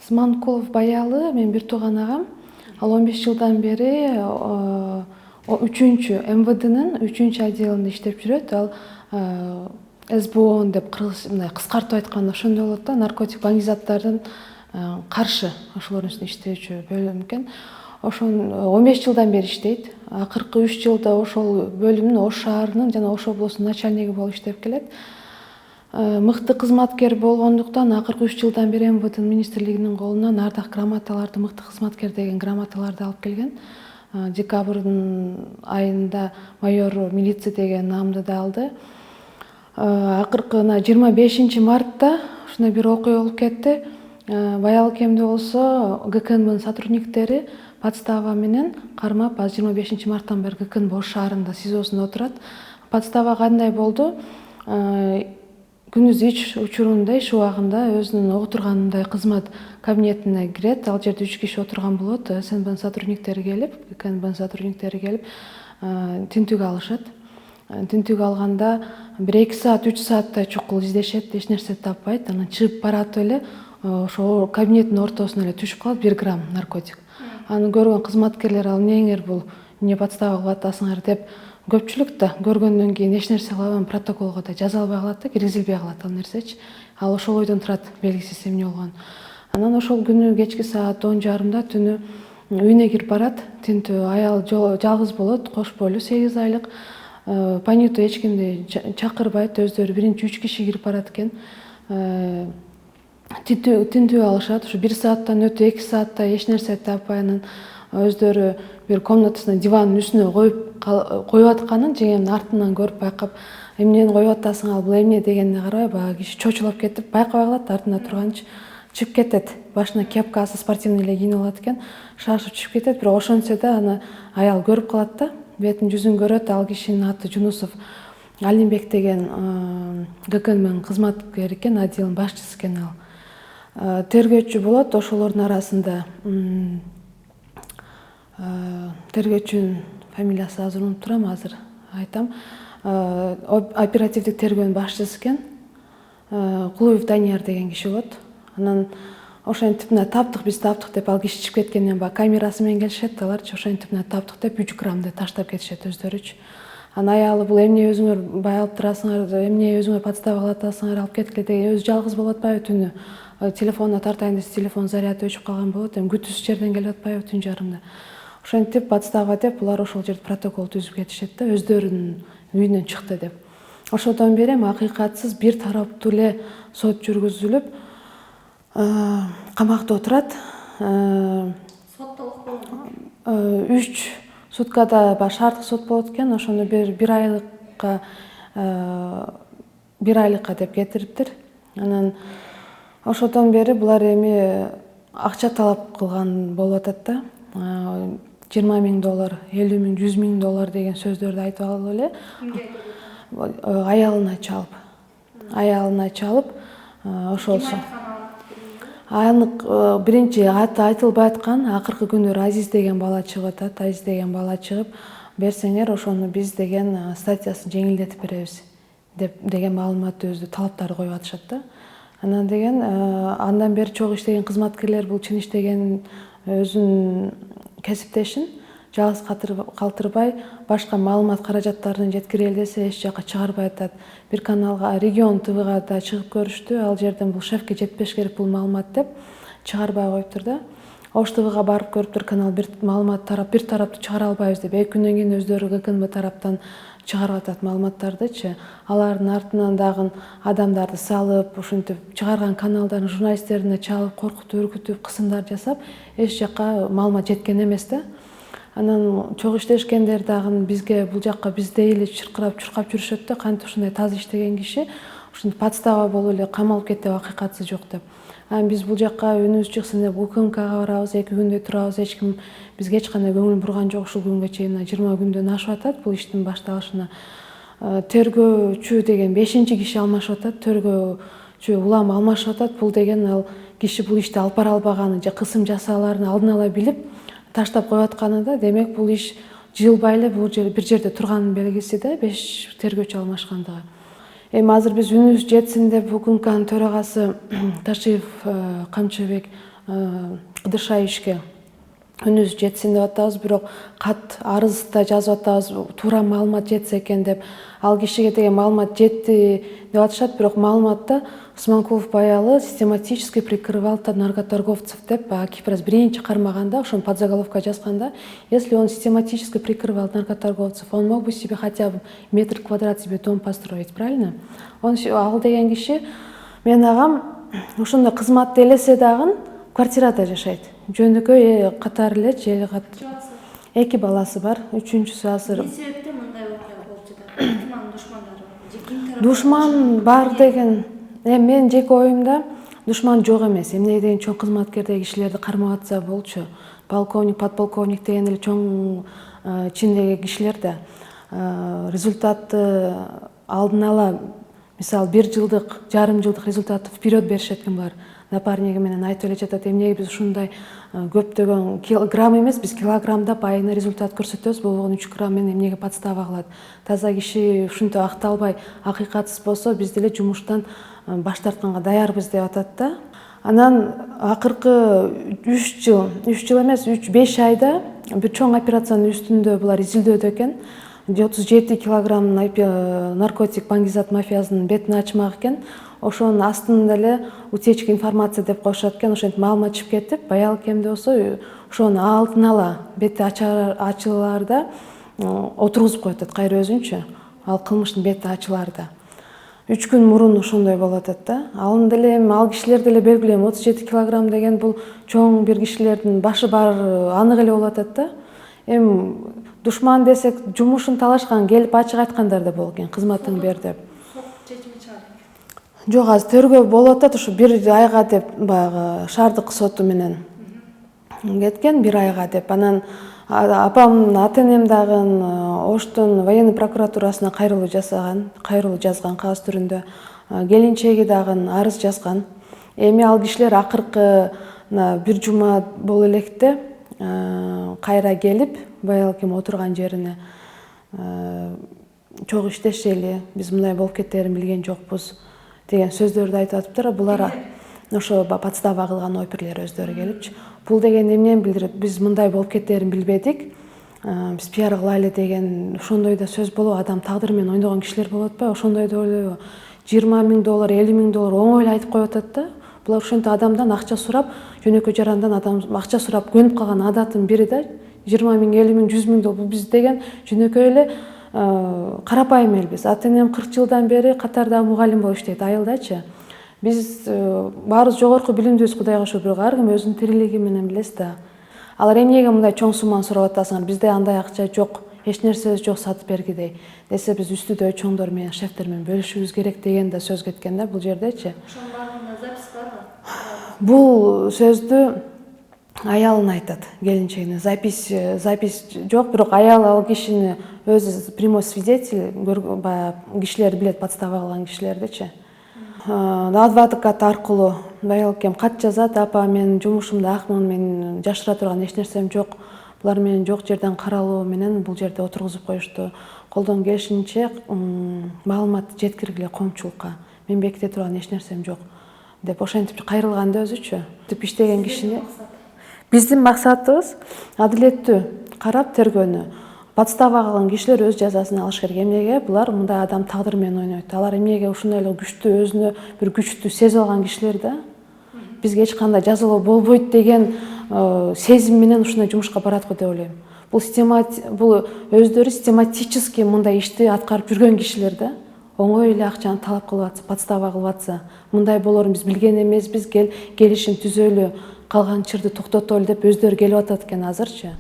Сманкулов Баялы, мен бир тууган агам. Ал 15 жылдан бери 3-чү МВДнын 3-чү отделинде иштеп жүрөт. Ал СБО деп мындай кыскартып айтканда ошондой болот да, наркотик баңги заттардын каршы ошолордун үстүндө иштөөчү бөлүм экен. Ошон 15 жылдан бери иштейт. Акыркы 3 жылда ошол бөлүмдүн Ош шаарынын жана Ош облусунун начальниги болуп иштеп келет. Мыкты кызматкер болгондуктан акыркы 3 жылдан бери МВД министрлигинин колунан ардак грамоталарды, мыкты кызматкер деген грамоталарды алып келген. Декабрдын айында майор милиция деген наамды да алды. Акыркы 25 мартта ушундай бир окуя болуп кетти. Баял кемде болсо ГКНБнын сотрудниктери подстава менен кармап, азыр 25 марттан бери ГКНБ Ош шаарында СИЗОсунда отурат. Подстава кандай болду? Күндүз ич учурунда, иш убагында өзүнүн отургандай кызмат кабинетине кирет. Ал жерде 3 киши отурган болот. СНБнын сотрудниктери келип, ГКНБнын сотрудниктери келип тинтүүгө алышат. Тинтүүгө алганда 1-2 саат, 3 сааттай чукул издешет, эч нерсе таппайт. Анан чыгып баратып эле ошо кабинеттин ортосуна эле түшүп калат 1 грамм наркотик. Аны көргөн кызматкерлер ал эмнеңер бул, эмне подстава кылып атасыңар деп көпчүлүк да көргөндөн кийин эч нерсе кылбай протоколго да жаза албай калат да, киргизилбей калат ал нерсечи. Ал ошол ойдон турат, белгисиз эмне болгон. Анан ошол күнү кечки саат 10:30 түнү үйүнө кирип барат. Тинтүү аял жалгыз болот, кош бойлуу, 8 айлык. Понятый эч кимди чакырбайт, өздөрү биринчи 3 киши кирип барат экен. Тинтүү алышат. Ушу 1 сааттан өтүп 2 саатта эч нерсе таппай, анан өздөрү бир комнатасына дивандын үстүнө коюп атканын жеңемдин артынан көрүп байкап, эмнени коюп атасың, ал бул эмне дегенине карабай, баягы киши чочулап кетип, байкабай калат, артында турганчы чыгып кетет. Башына кепкасы, спортивный эле кийинип алат экен, шашып чыгып кетет. Бирок ошентсе да аны аял көрүп калат да, бетин жүзүн көрөт. Ал кишинин аты Жунусов Алимбек деген ГКНБнын кызматкери экен, отделдин башчысы экен ал. Тергөөчү болот, ошолордун арасында тергөөчүнүн фамилиясы азыр унутуп турам, азыр айтам. Оперативдик тергөөнүн башчысы экен, Кулуев Данияр деген киши болот. Анан ошентип таптык, биз таптык деп, ал киши чыгып кеткенден баягы камерасы менен келишет, аларчы ошентип таптык деп 3 граммды таштап кетишет өздөрүчү. Анан аялы бул эмне өзүңөр бай алып турасыңар, эмне өзүңөр подстава кылып атасыңар, алып кеткиле деген, өзү жалгыз болуп атпайбы түнү. Телефонуна тартайын десе, телефон заряды өчүп калган болот, эми күтүүсүз жерден келип атпайбы түн жарымда. Ошентип подстава деп булар ошол жерде протокол түзүп кетишет да, өздөрүнүн үйүнөн чыкты деп. Ошодон бери акыйкатсыз бир тараптуу эле сот жүргүзүлүп, камакта отурат. Соттолук болгон. 3 суткада шарттык сот болот экен, ошону бир айлыкка деп кетириптир. Анан ошодон бери булар эми акча талап кылган болуп атат да. $20,000, $50,000, $100,000 деген сөздөрдү айтып алып эле аялына чалып, ошолсу. Анык биринчи аты айтылбай аткан, акыркы күндөр Азиз деген бала чыгып атат. Азиз деген бала чыгып, берсеңер ошону биз деген статьясын жеңилдетип беребиз деген маалыматты өзү талаптарды коюп атышат да. Анан деген андан бери чогуу иштеген кызматкерлер бул чын иштеген өзүнүн кесиптешин жалгыз калтырбай, башка маалымат каражаттарын жеткирели десе эч жака чыгарбай атат. Бир каналга, Регион ТВга да чыгып көрүштү. Ал жерден бул шефке жетпеш керек бул маалымат деп чыгарбай коюптур да. Ош ТВга барып көрүптүр, канал бир маалымат бир тараптуу чыгара албайбыз деп. 2 күндөн кийин өздөрү ГКНБ тараптан чыгарып атат маалыматтардычы. Алардын артынан дагы адамдарды салып, ушинтип чыгарган каналдардын журналисттерине чалып, коркутуп, үркүтүп, кысымдар жасап, эч жака маалымат жеткен эмес да. Анан чогуу иштешкендер дагы бизге бул жакка биздей эле чуркап жүрүшөт да, кантип ушундай таза иштеген киши ушинтип подстава болуп эле камалып кетти, акыйкатсыз жок деп. Анан биз бул жакка үнүбүз чыксын деп УКМКга барабыз, 2 күндөй турабыз, эч ким бизге эч кандай көңүл бурган жок. Ушул күнгө чейин 20 күндөн ашып атат бул иштин башталышына. Тергөөчү деген 5-киши алмашып атат, тергөөчү улам алмашып атат. Бул деген ал киши бул ишти алып бара албаганы же кысым жасааларын алдын ала билип таштап коюп атканы да. Демек бул иш жылбай эле бул бир жерде турганын белгиси да, 5 тергөөчү алмашкандыгы. Эми азыр биз үнүбүз жетсин деп УКМКнын төрагасы Ташиев Камчыбек кыдырша ишке үнүбүз жетсин деп атабыз, бирок кат арызда жазып атабыз, туура маалымат жетсе экен деп. Ал кишиге деген маалымат жетти деп атышат, бирок маалыматта Усманкулов баягы систематически прикрывал наркоторговцев деп Кипрас биринчи кармаганда, ошону подзаголовка жазганда, если он систематически прикрывал наркоторговцев, он мог бы себе хотя бы метр квадрат себе дом построить, правильно? Ал деген киши, менин агам ошондой кызматты элесе дагы квартирада жашайт. Жөнөкөй катар эле жели кат. 2 баласы бар, 3-чүсү азыр. Эмне себептен мындай окуя болуп жатат? Ким анын душмандары? Душман бар деген, менин жеке оюмда душман жок эмес. Эмне деген чоң кызматкердеги кишилерди кармап атса болчу. Полковник, подполковник деген эле чоң чиндеги кишилер да результатты алдын ала, мисалы 1 жылдык, жарым жылдык результатты вперед беришет ким бар. Напарниги менен айтып эле жатат, эмнеге биз ушундай көптөгөн килограмм эмес, биз килограммдап айына результат көрсөтөбүз, болгону 3 грамм менен эмнеге подстава кылат. Таза киши ушинтип акталбай, акыйкатсыз болсо, биз деле жумуштан баш тартканга даярбыз деп атат да. Анан акыркы 3 жыл эмес, 3-5 айда бир чоң операциянын үстүндө булар изилдөөдө экен. 37 килограмм наркотик баңгизат мафиясынын бетин ачмак экен. Ошонун астында эле утечка информация деп коюшат экен. Ошентип маалымат чыгып кетип, баягы кемде болсо ошону алдын ала бети ачылаарда отургузуп коюп атат кайра өзүнчө. Ал кылмыштын бети ачылаарда. 3 күн мурун ошондой болуп атат да. Ал деле ал кишилер деле белгилейм, 37 килограмм деген бул чоң бир кишилердин башы бар анык эле болуп атат да. Душман десек, жумушун талашкан, келип ачык айткандар да болот экен, кызматың бер деп. Жок, азыр тергөө болуп атат, ушу 1 айга деп баягы шаардык соту менен кеткен, 1 айга деп. Анан апам, ата-энем дагы Оштун военный прокуратурасына кайрылуу жазган кагаз түрүндө. Келинчеги дагы арыз жазган. Эми ал кишилер акыркы 1 жума боло электе кайра келип, баягы ким отурган жерине чогуу иштешели, биз мындай болуп кетерин билген жокпуз деген сөздөрдү айтып атыптыр. Булар ошо подстава кылган оперлер өздөрү келипчи. Бул деген эмнени билдирет? Биз мындай болуп кетерин билбедик. Биз пиар кылайлы деген ошондой да сөз болобу? Адам тагдыры менен ойногон кишилер болуп атпайбы? Ошондой да ойлойбу? $20,000, $50,000 оңой эле айтып коюп атат да. Булар ошентип адамдан акча сурап, жөнөкөй жарандан адам акча сурап көнүп калган адаттын бири да. $20,000, $50,000, $100,000 бул биз деген жөнөкөй эле карапайым элбиз. Ата-энем 40 жылдан бери Катарда мугалим болуп иштейт, айылдачы. Биз баарыбыз жогорку билимдүүбүз, Кудайга шүгүр. Ар ким өзүнүн тирилиги менен билесиз да. Алар эмнеге мындай чоң сумманы сурап атасыңар? Бизде андай акча жок, эч нерсебиз жок сатып бергидей. Десе биз үстүдө чоңдор менен, шефтер менен бөлүшүбүз керек деген да сөз кеткен да бул жердечи. Ошонун баарында запись барбы? Бул сөздү аялын айтат, келинчегине. Запись жок, бирок аял ал кишини өзү прямой свидетель, кишилерди билет, подстава кылган кишилердичи. Адвокат аркылуу баягы кем кат жазат: апа, мен жумушумда акмын, мен жашыра турган эч нерсем жок. Булар менен жок жерден каралуу менен бул жерде отургузуп коюшту. Колдон келишинче маалыматты жеткиргиле коомчулукка. Мен беките турган эч нерсем жок деп ошентип кайрылган да өзүчү. Деп иштеген кишини биздин максатыбыз адилеттүү карап тергөөнү. Подстава кылган кишилер өз жазасын алыш керек. Эмнеге? Булар мындай адам тагдыры менен ойнойт. Алар эмнеге ушундай эле күчтүү, өзүнө бир күчтүү сезип алган кишилер да. Бизге эч кандай жазалоо болбойт деген сезим менен ушундай жумушка барат го деп ойлойм. Бул өздөрү систематически мындай ишти аткарып жүргөн кишилер да. Оңой эле акчаны талап кылып атса, подстава кылып атса, мындай болорун биз билген эмеспиз, келишим түзөлү, калган чырды токтотолу деп өздөрү келип атат экен азырчы.